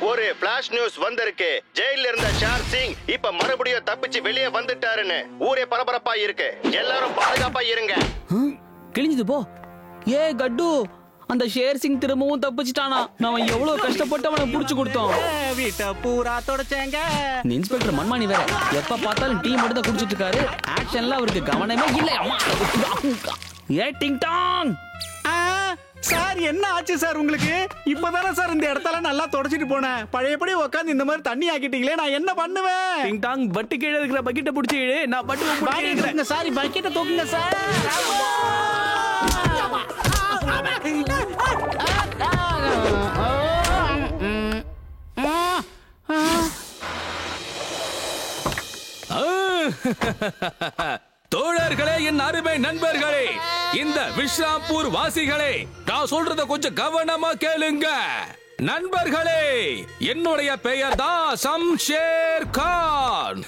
ஒரு flash news வந்திருக்கு. ஜெயில இருந்த ஷேர் சிங் இப்ப மறுபடியும் தப்பிச்சு வெளியே வந்துட்டாருன்னு ஊரே பரபரப்பா இருக்கு. எல்லாரும் பாதுகாப்பா இருங்க. கிழிஞ்சது போ. ஏ கட்டு, அந்த ஷேர் சிங் திரும்பவும் தப்பிச்சிட்டானா? நான் எவ்வளவு கஷ்டப்பட்டு அவனை புடிச்சு கொடுத்தோம். வீட்டை பூரா தொடச்சேங்க. இன்ஸ்பெக்டர் மன்மானி வேற எப்ப பார்த்தாலும் டீ மட்டும் தான் குடிச்சிட்டு இருக்காரு. ஆக்ஷன்ல அவருக்கு கவனமே இல்லை. அம்மா ஏ டிங் டாங். சார் என்ன ஆச்சு சார் உங்களுக்கு? இப்பதானே சார் இந்த இடத்துல நல்லா தொடச்சிட்டு போனேன். பழையபடி உட்காந்து இந்த மாதிரி தண்ணி ஆக்கிட்டீங்களே, நான் என்ன பண்ணுவேன்? டிங் டாங் பட்டு கீழே இருக்கிற பக்கெட்டை பிடிச்சி இழு. நான் பட்டு சாரி பக்கெட்டை தூக்குங்க சார். தோழர்களே, என் அருமை நண்பர்களே, இந்த விஷ்ராம்பூர் வாசிகளே, நான் சொல்றத கொஞ்சம் கவனமா கேளுங்க. நண்பர்களே, என்னுடைய பெயர் தான் சம்ஷேர் கான்.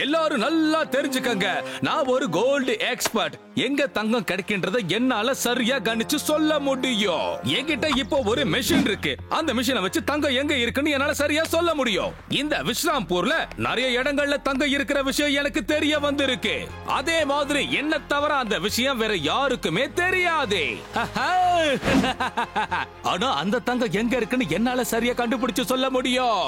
எல்லாரும் நல்லா தெரிஞ்சுக்கங்க, நான் ஒரு கோல்டு எக்ஸ்பர்ட். எங்க தங்கம் கிடைக்கின்றத என்னால சரியா கணிச்சு சொல்ல முடியும். என்கிட்ட இப்போ ஒரு மெஷின் இருக்கு. அந்த மெஷினை வச்சு தங்கம் எங்க இருக்குன்னு என்னால சரியா சொல்ல முடியும். இந்த விஷ்ராம்பூர்ல நிறைய இடங்கள்ல தங்கம் இருக்கிற விஷயம் எனக்கு தெரிய வந்திருக்கு. அதே மாதிரி என்ன தவிர அந்த விஷயம் வேற யாருக்குமே தெரியாது. ஆனா அந்த தங்கம் எங்க இருக்குன்னு என்னால சரியா கண்டுபிடிச்சு சொல்ல முடியும்.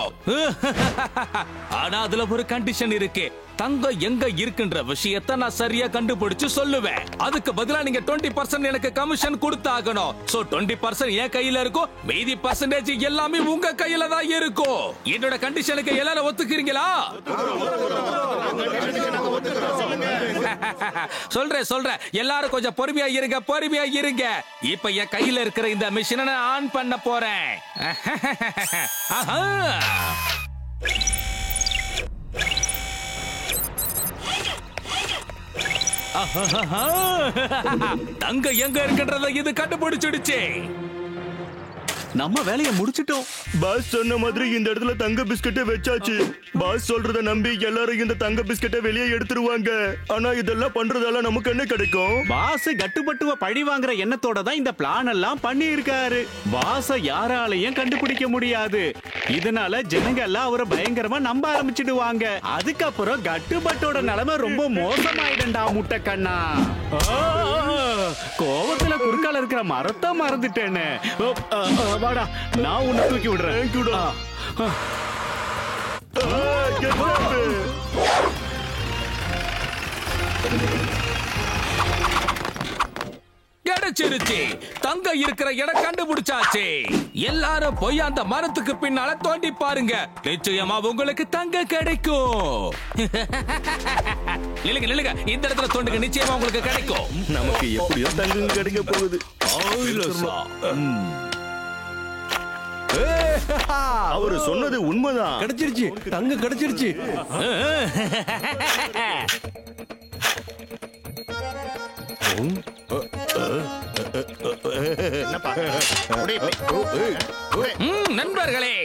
ஆனா அதுல ஒரு கண்டிஷன் இருக்கு. தங்கம் எங்க இருக்குன்ற விஷயத்தை நான் சரியா கண்டுபிடிச்சு சொல்லுவேன். அதுக்கு பதிலா நீங்க 20% எனக்கு கமிஷன் கொடுத்தாகணும். சோ 20% என் கையில இருக்கும், மீதி % எல்லாமே உங்க கையில தான் இருக்கும். என்னோட கண்டிஷனுக்கு எல்லாரும் ஒத்துக்கிறீங்களா? சொல்றேன், எல்லாரும் கொஞ்சம் பொறுமையா இருங்க. இப்ப என் கையில இருக்கிற இந்த மிஷினை நான் ஆன் பண்ண போறேன். தங்க எங்க இருக்கின்றத இது கண்டுபிடிச்சிடுச்சு. நம்ம வேலையை முடிச்சிட்டோம். பாஸ் சொன்ன மாதிரி இந்த இடத்துல தங்க பிஸ்கட்டை வச்சாச்சு. பாஸ் சொல்றத நம்பி எல்லாரும் இந்த தங்க பிஸ்கட்டை வெளியே எடுத்துருவாங்க. ஆனா இதெல்லாம் பண்றதால நமக்கு என்ன கிடைக்கும்? பாஸ் கட்டுப்பட்டுவ பழி வாங்குற எண்ணத்தோட தான் இந்த பிளான் எல்லாம் பண்ணி இருக்காரு. பாஸ யாராலையும் கண்டுபிடிக்க முடியாது. இதனால ஜனங்க எல்லாம் அவரை பயங்கரமா நம்ப ஆரம்பிச்சிடுவாங்க. அதுக்கப்புறம் கட்டுப்பட்டோட நிலைமை ரொம்ப மோசமாயிடண்டா முட்டை கண்ணா. கோவத்துல குறுக்கால இருக்கிற மரத்தை மறந்துட்டேன்னு. வாடா, நான் உன்னை தூக்கி விடுறேன். கிடைச்சிருச்சு. தங்க இருக்கிற இடம் கண்டுபிடிச்சாச்சு. எல்லாரும் போய் அந்த மரத்துக்கு பின்னால தோண்டி பாருங்க. நிச்சயமா உங்களுக்கு தங்க கிடைக்கும். நில்லுங்க, இந்த இடத்துல தோண்டுங்க, நிச்சயமா உங்களுக்கு கிடைக்கும். நமக்கு எப்படியோ தங்கம் கிடைக்க போகுது. அவரு சொன்னது உண்மைதான். கிடைச்சிருச்சு, தங்க கிடைச்சிருச்சு. நண்பர்களே,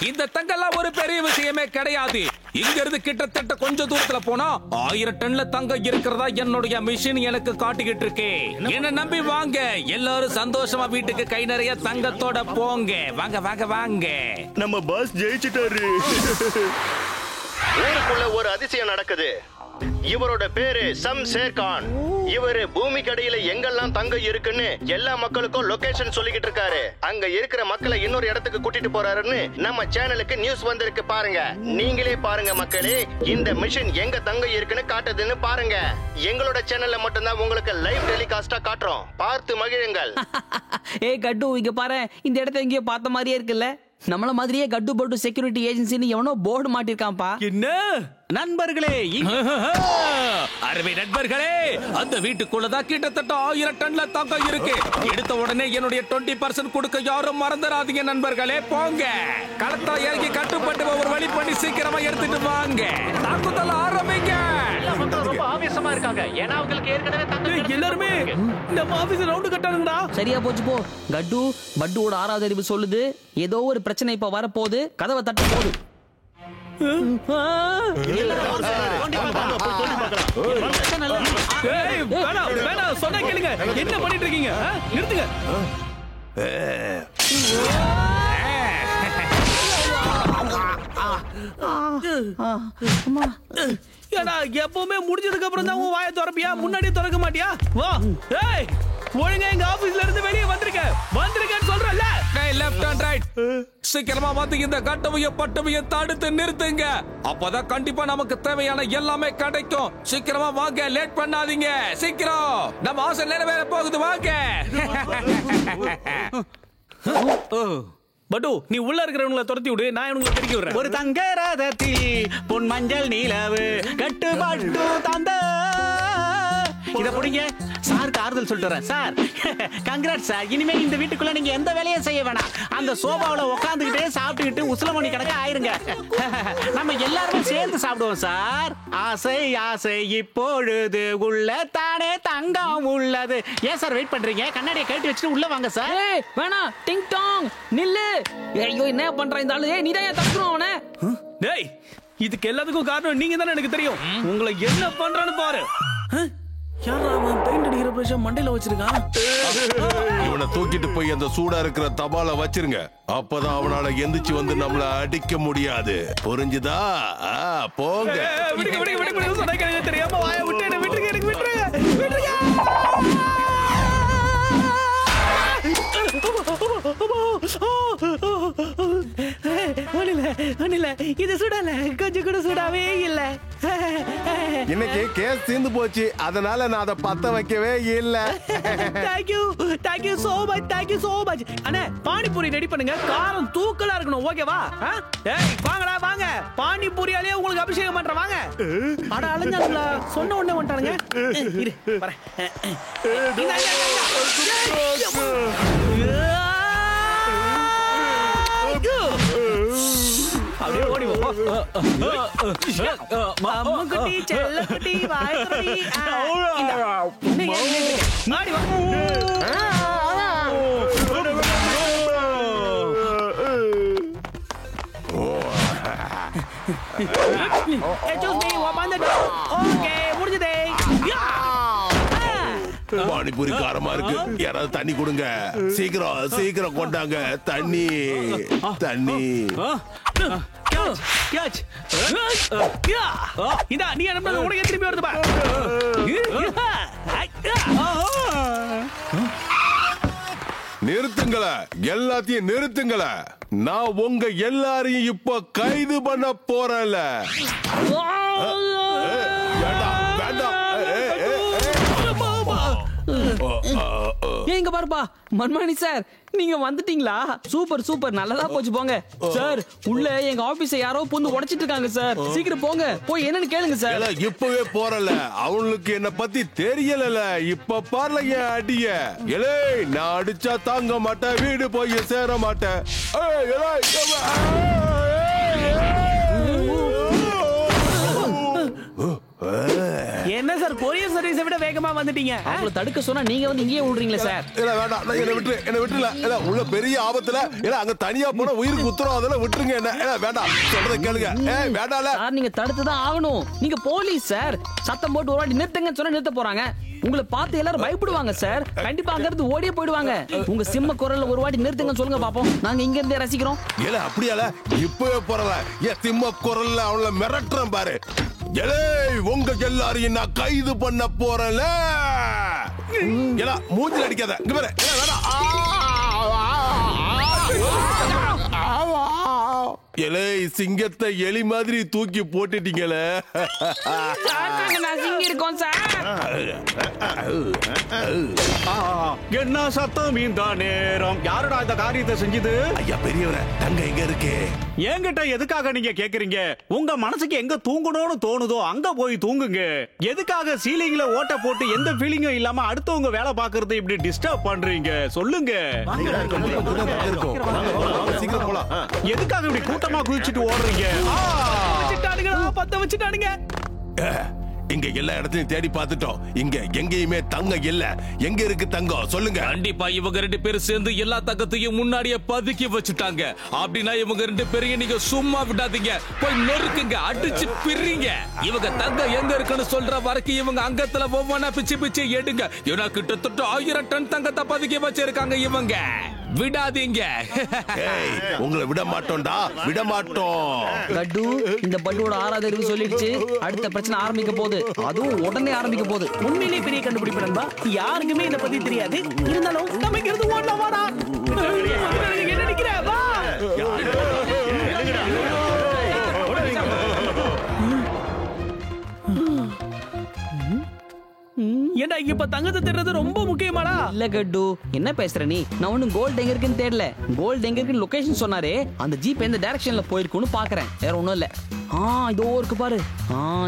இந்த தங்கெல்லாம் ஒரு பெரிய விஷயமே கிடையாது. இங்க இருந்து கிட்டத்தட்ட கொஞ்சம் தூரத்துல போனா 1000 டன்ல தங்கம் இருக்கிறதா என்னுடைய மிஷின் எனக்கு காட்டிக்கிட்டு இருக்கு. என்ன நம்பி வாங்க. எல்லாரும் சந்தோஷமா வீட்டுக்கு கை நிறைய தங்கத்தோட போங்க. வாங்க. நம்ம பாஸ் ஜெயிச்சிட்டாரு. ஊருக்குள்ள ஒரு அதிசயம் நடக்குது. இவரோட பேரு சம்ஷேர் கான். இவரு பூமிக்கு அடியில எங்கெல்லாம் தங்கம் இருக்குன்னு எல்லா மக்களுக்கும் லொகேஷன் சொல்லிக்கிட்டு இருக்காரு. அங்க இருக்கிற மக்களை இன்னொரு இடத்துக்கு கூட்டிட்டு போறாருன்னு நம்ம சேனலுக்கு நியூஸ் வந்திருக்கு பாருங்க. நீங்களே பாருங்க மக்களே, இந்த மிஷின் எங்க தங்கம் இருக்குன்னு காட்டுதுன்னு பாருங்க. எங்களோட சேனல்ல மட்டும்தான் உங்களுக்கு லைவ் டெலிகாஸ்டா காட்டுறோம். பார்த்து மகிழுங்கள். ஏய் கட்டு, இங்க பாரு, இந்த இடத்த எங்கேயோ பார்த்த மாதிரியே இருக்குல்ல. நம்மள மாதிரியே கட்டு போட்டு செக்யூரிட்டி ஏஜென்சின்னு எவனோ போர்டு மாட்டிருக்கான்ப்பா. என்ன நண்பர்களே, அருமை நண்பர்களே, அந்த வீட்டுக்குள்ளதான் கிட்டத்தட்ட 1000 டன்ல தங்கம் இருக்கு. எடுத்த உடனே என்னுடைய 20% கொடுக்க யாரும் மறந்துடாதீங்க நண்பர்களே. போங்க, களத்தா இறங்கி கட்டுப்பட்டு ஒரு வழி பண்ணி சீக்கிரமா எடுத்துட்டு வாங்க. தாக்குதல் ஆரம்பிங்க. ரொம்ப ஆவேசமா இருக்காங்க. ஏன்னா அவங்களுக்கு ஏற்கனவே தங்கம். எல்லாருமே நம்ம ஆபீஸ் ரவுண்ட் கட்டானுங்கடா. சரியா போச்சு போ. கட்டு, பட்டுவோட 6வது அறிவு சொல்லுது ஏதோ ஒரு பிரச்சனை இப்ப வரப்போகுது. கதவை தட்ட போகுது. சொன்ன கேளுங்க. என்ன பண்ணிட்டு இருக்கீங்க? நிறுத்துங்க. ஏடா எப்பவுமே முடிஞ்சதுக்கு அப்புறம் தான் உன் வாயை திறப்பியா, முன்னாடியே திறக்க மாட்டியா? வா ஏய், ஒழுங்கா எங்க ஆபீஸ்ல இருந்து வெளியே வந்திருக்கேன்னு சொல்றல. லெஃப்ட் அண்ட் ரைட், சீக்கிரமா வந்து இந்த கட்டமைய பட்டமைய தடுத்து நிறுத்துங்க. அப்பதான் கண்டிப்பா நமக்கு தேவையான எல்லாமே கிடைக்கும். சீக்கிரமா வாங்க, லேட் பண்ணாதீங்க. சீக்கிரம், நம்ம ஆசை நிறைவேற போகுது, வாங்க. பட்டு நீ உள்ள இருக்கிறவங்களை துரத்தி விடு, நான் இவங்களை திருக்கி விடுறேன். ஒரு தங்க ரதத்தில் பொன் மஞ்சள் நீலவு கட்டுப்பட்டு தந்த இத புடிங்க. சாருக்கு ஆறுதல் சொல்லிட்டு வரேன். Sir congrats sir. இனிமே இந்த வீட்டுக்குள்ள நீங்க எந்த வேலையும் செய்ய வேணாம். அந்த சோபாவுல உட்காந்துக்கிட்டே சாப்பிட்டுக்கிட்டு உசிலமணி கணக்க ஆயிருங்க. நம்ம எல்லாரும் சேர்ந்து சாப்பிடுவோம் சார். ஆசை ஆசை இப்பொழுது உள்ள தானே தங்கம் உள்ளது. ஏன் சார் வெயிட் பண்றீங்க? கண்ணாடியை கழட்டி வச்சுட்டு உள்ள வாங்க சார். ஏய் வேணாம், டிங் டாங் நில்லு. ஐயோ என்ன பண்ற இந்த ஆளு? நீ தான் தடுக்கணும் அவனை. டேய், இதுக்கு எல்லாத்துக்கும் காரணம் நீங்க தானே, எனக்கு தெரியும். உங்களை என்ன பண்றான்னு பாரு. யாரா அவன் பெயிண்ட் அடிக்கிற பிரஷ மண்டையில வச்சிருக்கான்? இவனை தூக்கிட்டு போய் அந்த சூடா இருக்கிற தபால வச்சிருங்க. அப்பதான் அவனால எந்திரிச்சு வந்து நம்மள அடிக்க முடியாது. புரிஞ்சுதா? போங்க. தெரியாம வாய விட்டு என்ன விட்டுருங்க, எனக்கு விட்டுருங்க. இது சுடல, கொஞ்சம் கூட சுடாவே இல்ல. இன்னைக்கு கேஸ் தீர்ந்து போச்சு, அதனால நான் அதை பத்த வைக்கவே இல்ல. Thank you so much. அண்ணே, பானிபூரி ரெடி பண்ணுங்க. காரம் தூக்கலா இருக்கணும், ஓகேவா? ஏய் வாங்கடா வாங்க, பானிபூரியாலே உங்களுக்கு அபிஷேகம் பண்றேன், வாங்க. அட அலஞ்சானுங்களா, சொன்ன உடனே வந்துட்டானுங்க. இரு வரேன். அப்படியே ஓடி வா. அம்முக்குட்டி, செல்லக்குட்டி, வாய்க்குட்டி. மாடி வா. Excuse me, open the door. Okay, முடிஞ்சதே. Panipuri காரமா இருக்கு, யாராவது தண்ணி கொடுங்க. சீக்கிரம் கொண்டாங்க தண்ணி. கேட்ச். இதா நீ என்ன உனக்கு திரும்பி வருது பா. நிறுத்துங்களே, எல்லாத்தையும் நிறுத்துங்களே. நான் உங்க எல்லாரையும் இப்ப கைது பண்ண போறேன்ல. எங்க பாருப்பா மன்மானி சார், நீங்க வந்துட்டீங்களா? சூப்பர், நல்லதா போச்சு. போங்க சார், உள்ள எங்க ஆபீஸ யாரோ புந்து உடைச்சிட்டு இருக்காங்க சார். சீக்கிரம் போங்க, போய் என்னன்னு கேளுங்க சார். இப்பவே போறல, அவங்களுக்கு என்ன பத்தி தெரியல. இப்ப பாருல என் அடிய. நான் அடிச்சா தாங்க மாட்டேன், வீடு போய் சேர மாட்டேன். என்ன சார், கொரியர் சர்வீஸை விட வேகமா வந்துட்டீங்க. அவங்கள தடுக்க சொன்னா நீங்க வந்து இங்கேயே விடுறீங்களே சார். வேண்டாம், என்ன விட்டுல. உள்ள பெரிய ஆபத்துல அங்க தனியா போன உயிருக்கு உத்தரவாதம் விட்டுருங்க. என்ன வேண்டாம், சொல்றத கேளுங்க. வேண்டாம்ல சார், நீங்க தடுத்துதான் ஆகணும். நீங்க போலீஸ் சார். சத்தம் போட்டு ஒரு வாட்டி நிறுத்துங்கன்னு சொன்னா நிறுத்த போறாங்க. உங்களை பார்த்து எல்லாரும் பயப்படுவாங்க சார். கண்டிப்பா அங்க இருந்து ஓடியே போயிடுவாங்க. உங்க சிம்ம குரல்ல ஒரு வாட்டி நிறுத்துங்கன்னு சொல்லுங்க பாப்போம். நாங்க இங்க இருந்தே ரசிக்கிறோம். அப்படியால இப்பவே போறல. சிம்ம குரல்ல அவங்கள மிரட்டுறேன் பாரு. உங்க எல்லாரையும் நான் கைது பண்ண போறேன்ல. மூஞ்சில் அடிக்காத. இங்க பாரு. சிங்கத்தை எலி மாதிரி தூக்கி போட்டுட்டீங்களே. என்ன சத்தம் இந்த நேரம்? யாருடா இந்த காரியத்தை செஞ்சது? ஐயா பெரியவரே, தங்க எங்க இருக்கு? என்கிட்ட எதுக்காக நீங்க கேக்குறீங்க? உங்க மனசுக்கு எங்க தூங்கணும்னு தோணுதோ அங்க போய் தூங்குங்க. எதுக்காக சீலிங்ல ஓட்ட போட்டு எந்த ஃபீலிங்கும் இல்லாம அடுத்தவங்க வேலை பாக்குறது இப்படி டிஸ்டர்ப் பண்றீங்க? சொல்லுங்க. எதுக்காக இப்படி கூட்டமா குதிச்சுட்டு ஓடுறீங்க? பத்த வச்சுட்டானுங்க. இங்க எல்லா இடத்தையும் தேடி பார்த்துட்டோம். இங்க எங்கேயுமே தங்கம் இல்ல. எங்க இருக்கு தங்கம் சொல்லுங்க. கண்டிப்பா இவங்க 2 பேரும் சேர்ந்து எல்லா தங்கத்தையும் முன்னாடியே பதுக்கி வச்சுட்டாங்க. அப்படின்னா இவங்க 2 பேரையும் நீங்க சும்மா விடாதீங்க. போய் நொறுக்குங்க, அடிச்சு பிரிங்க. இவங்க தங்கம் எங்க இருக்குன்னு சொல்ற வரைக்கும் இவங்க அங்கத்துல ஒவ்வொன்னா பிச்சு எடுங்க. ஏன்னா கிட்டத்தட்ட 1000 டன் தங்கத்தை பதுக்கி வச்சிருக்காங்க இவங்க. விடாதீங்க. ஏய், உங்களை விட மாட்டோம்டா, விட மாட்டோம். கட்டு இந்த பட்டுவோட 6வது அறிவு சொல்லிடுச்சு. அடுத்த பிரச்சனை ஆரம்பிக்க போகுது. அதுவும் உடனே ஆரம்பிக்க போகுது. உண்மையிலேயே பெரிய கண்டுபிடிப்பு நண்பா. யாருக்குமே இத பத்தி தெரியாது. இருந்தாலும் நமக்கு இருந்து ஓடலாம் வாடா. என்ன நினைக்கிற? வா. ஏண்டா இப்ப தங்கத்தை தேடுறது ரொம்ப முக்கியமாடா? இல்ல கட்டு, என்ன பேசுற நீ? நான் ஒன்னும் கோல்டு எங்க இருக்குன்னு தேடல. கோல்டு எங்க இருக்குன்னு லொகேஷன் சொன்னாரே, அந்த ஜீப் எந்த டைரக்ஷன்ல போயிருக்குன்னு பாக்குறேன். வேற ஒண்ணும் இல்ல. இதோ இருக்கு பாரு.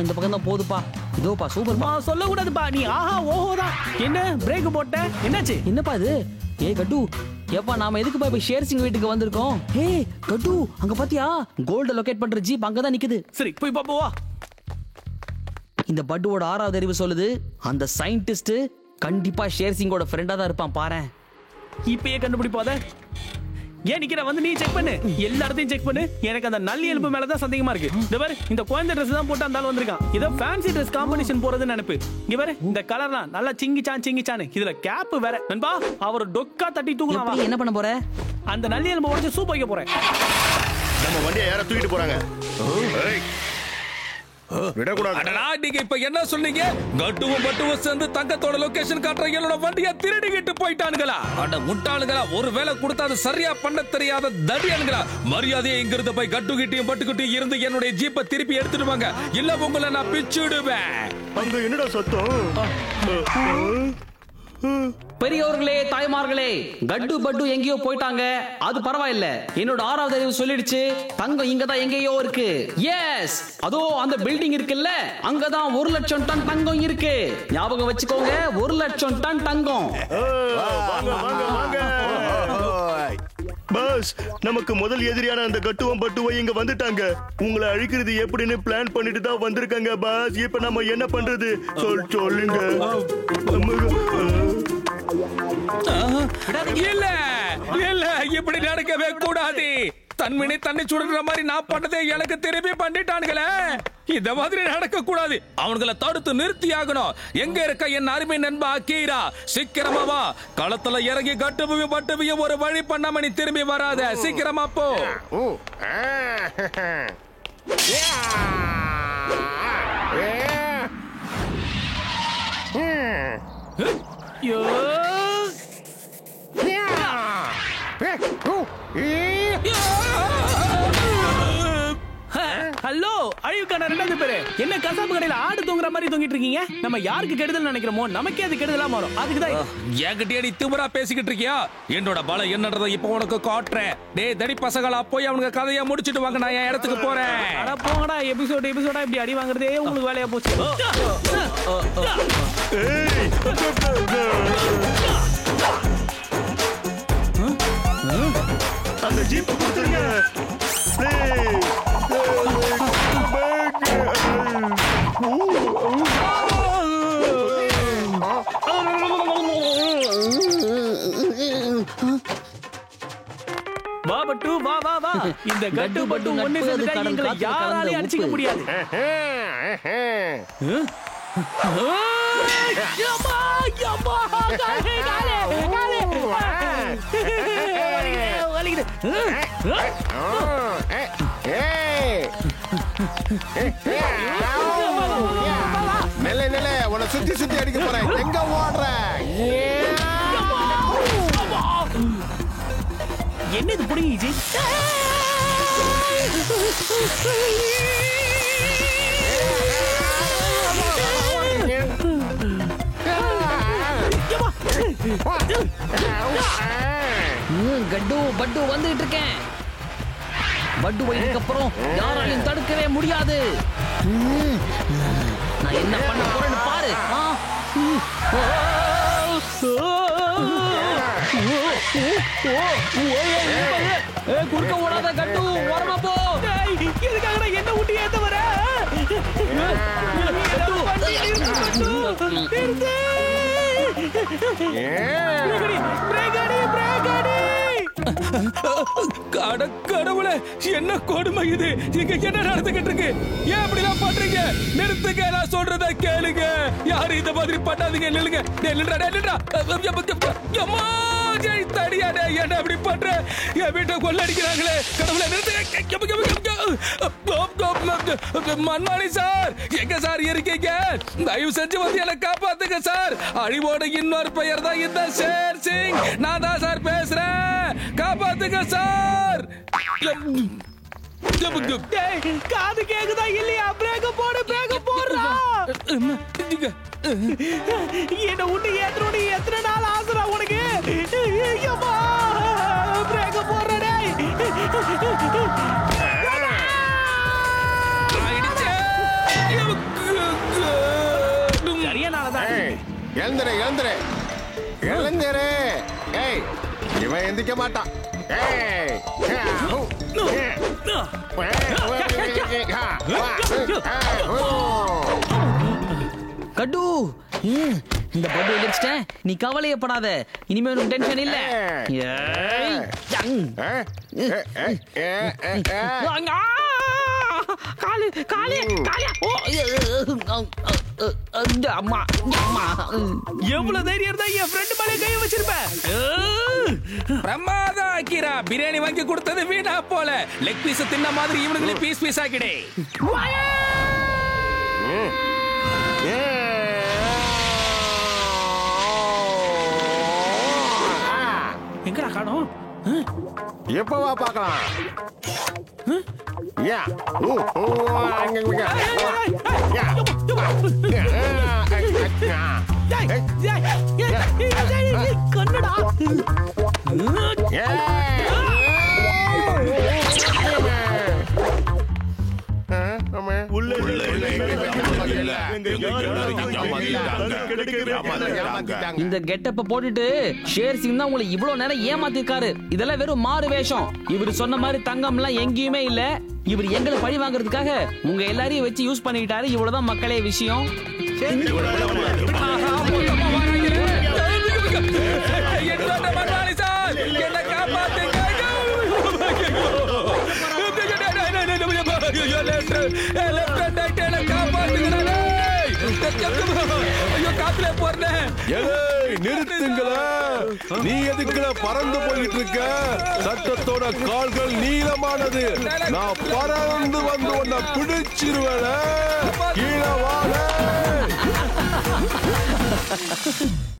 இந்த பக்கம் தான் போகுதுப்பா. இதோப்பா, சூப்பர்ப்பா. சொல்ல கூடாதுப்பா. நீ ஆஹா ஓஹோதான். என்ன பிரேக் போட்ட? என்னாச்சு? என்னப்பா இது? கட்டு, ஏப்பா நாம எதுக்கு போய் ஷேர்சிங் வீட்டுக்கு வந்திருக்கோம்? கட்டு, அங்க பாத்தியா? கோல்ட லொகேட் பண்ற ஜீப் அங்கதான் நிக்குது. சரி போய் பாப்போம் வா. இந்த பட்டுவோட 6வது அறிவு சொல்லுது, அந்த சயின்டிஸ்ட் கண்டிப்பா ஷேர்சிங்கோட ஃப்ரெண்டா தான் இருப்பான். பாரு, இப்பயே கண்டுபிடிப்பாத. ஏன் நிக்கிற? வந்து நீ செக் பண்ணு. எல்லா இடத்தையும் செக் பண்ணு. எனக்கு அந்த நல்லி எலும்பு மேலதான் சந்தேகமா இருக்கு. இந்த பாரு, இந்த குழந்தை ட்ரெஸ் தான் போட்டு அந்த ஆள் வந்திருக்கான். ஏதோ ஃபேன்சி ட்ரெஸ் காம்படிஷன் போறதுன்னு நினைப்பு. இங்க பாரு, இந்த கலர்லாம் நல்லா சிங்கிச்சான். இதுல கேப் வேற. நண்பா, அவர் டொக்கா தட்டி தூக்கலாம். என்ன பண்ண போற? அந்த நல்லி எலும்பு உடைச்சு சூப் வைக்க போறேன். நம்ம வண்டியை யார தூக்கிட்டு போறாங்க? அடடா, நீங்க இப்ப என்ன சொன்னீங்க? கட்டுவும் சேர்ந்து தங்கத்தோட லொகேஷன் காட்டுற என்னோட வண்டியை திருடிக்கிட்டு போயிட்டானுங்களா? அட முட்டாளுங்களா, ஒரு வேலை கொடுத்தா அது சரியா பண்ண தெரியாத தடியானுங்களா? மரியாதையை இங்கிருந்து போய் கட்டுக்கிட்டையும் பட்டுக்கிட்டையும் இருந்து என்னுடைய ஜீப்பை திருப்பி எடுத்துடுவாங்க. இல்ல உங்களை நான் பிச்சுடுவேன். அங்க என்னடா சத்தம்? பெரியவர்களே, தாய்மார்களே, கட்டு பட்டு எங்கேயோ போயிட்டாங்க. அது பரவாயில்ல. என்னோட 6வது அறிவு சொல்லிடுச்சு, தங்கம் இங்கதான் எங்கேயோ இருக்கு. எஸ், அதோ அந்த பில்டிங் இருக்குல்ல, அங்கதான் 1 லட்சம் டன் தங்கம் இருக்கு. ஞாபகம் வச்சுக்கோங்க, 1 லட்சம் டன் தங்கம். பாஸ், நமக்கு முதல் எதிரியான அந்த கட்டுவம் பட்டுவை இங்க வந்துட்டாங்க. உங்களை அழிக்கிறது எப்படின்னு பிளான் பண்ணிட்டு தான் வந்திருக்காங்க பாஸ். இப்ப நம்ம என்ன பண்றது? சொல்லுங்க. இல்ல, இப்படி நடக்கவே கூடாது. தன்வினை தண்ணி சுடுற மாதிரி நான் பண்ணதே எனக்கு திருப்பி பண்ணிட்டானுங்களே. இந்த மாதிரி நடக்க கூடாது. அவங்களை தடுத்து நிறுத்தி ஆகணும். எங்க இருக்க என் அருமை நண்பா அக்கீரா? சீக்கிரமா வா. களத்துல இறங்கி கட்டுவையும் பட்டுவையும் ஒரு வழி பண்ணாம நீ திரும்பி வராத. சீக்கிரமா போ. ஹலோ, அழிவுக்கான 2வது பேரு. என்ன கசாப்பு கடையில ஆடு தூங்குற மாதிரி தூங்கிட்டு இருக்கீங்க? நம்ம யாருக்கு கெடுதல் நினைக்கிறோமோ நமக்கே அது கெடுதலா மாறும். அதுக்குதான் என்கிட்ட நீ திமிரா பேசிக்கிட்டு இருக்கியா? என்னோட பலம் என்னன்றத இப்ப உனக்கு காட்டுறேன். டேய் தடி பசங்களா, போய் அவனுக்கு கதையை முடிச்சிட்டு வாங்க. நான் என் இடத்துக்கு போறேன். அட போங்கடா. எபிசோடா இப்படி அடி வாங்குறதே உங்களுக்கு வேலையா போச்சு. அந்த ஜீப் கொடுத்துருங்க. வா பட்டு, வா வா வா. இந்த கட்டு பட்டு ஒண்ணு சேர்ந்துட்டா எங்களை யாராலையும் அடிச்சுக்க முடியாது. நெல்ல உன்னை சுத்தி அடிக்க போறேன். எங்க ஓடுற? என்ன இது புடிங்கி? கட்டு பட்டு வந்துட்டு இருக்கேன். பட்டுவை இதுக்கப்புறம் யாராலையும் தடுக்கவே முடியாது. நான் என்ன பண்ண போறேன்னு பாரு. குறுக்க ஓடாத கட்டு, ஓரமா போ. இதுக்காக என்ன ஊட்டி ஏத்த வர? கடவுளே, என்ன கொடுமை இது? இங்க என்ன நடந்துகிட்டு இருக்கு? ஏன் இப்படி எல்லாம் பண்றீங்க? நிறுத்துங்க, நான் சொல்றத கேளுங்க. யாரும் இந்த மாதிரி பண்ணாதீங்க. நில்லுங்க. தடியாடே என்ன அப்படி பண்ற? என் வீட்டை கொள்ளடிக்கிறாங்களே. கடவுளே நிறுத்துங்க. மன்மானி சார், எங்க சார் இருக்கீங்க? தயவு செஞ்சு வந்து என்ன காப்பாத்துங்க சார். அழிவோட இன்னொரு பெயர் தான் இந்த ஷேர் சிங். நான் தான் சார் பேசுறேன். காப்பாத்துங்க சார். காது கேக்குதா இல்லையா? பிரேக்க போடு, பிரேக்க போடுறா. என்ன விட்டு ஏத்துறோன்னு எத்தனை நாள் ஆசுறா உனக்கு? ஐயம்மா, பிரேக்க போடுறே. சரியானாலதான். எழுந்துரு எழுந்துரு எழுந்துரு. ஏய், இவன் எந்திக்க மாட்டான். ஏய், கட்டு இந்த பட்டு எழுச்சிட்டேன். நீ கவலையப்படாத. இனிமே உனக்கு டென்ஷன் இல்ல. ஏய், ஜங். காலு காலு காலு. அம்மா அம்மா. எவ்வளவு தைரியம் இருந்தா என் ஃப்ரெண்ட் மேலே கை வச்சிருப்பேன். பிரமாதம் ஆக்கிரா. பிரியாணி வாங்கி கொடுத்தது வீணா போல. லெக் பீஸ் தின்ன மாதிரி இவனுங்களே பீஸ் பீஸ் ஆக்கிடே. எங்கடா காணோம்? எப்பவா பார்க்கலாம்? கண்ணடா. இந்த கெட்டப்ப போட்டுட்டு ஷேர் சிங் தான் உங்களை இவ்வளவு நேரம் ஏமாத்திருக்காரு. இதெல்லாம் வெறும் மாறு வேஷம். இவர் சொன்ன மாதிரி தங்கம் எல்லாம் எங்கேயுமே இல்ல. இவர் எங்களை பழி வாங்குறதுக்காக உங்க எல்லாரையும் வச்சு யூஸ் பண்ணிக்கிட்டாரு. இவ்வளவுதான் மக்களே விஷயம். நிறுத்துங்களா. நீ எதுக்குல பறந்து போயிட்டு இருக்க? சட்டத்தோட கால்கள் நீளமானது. நான் பறந்து வந்து உன்னை பிடிச்சிருவேன். கீழே வாழ.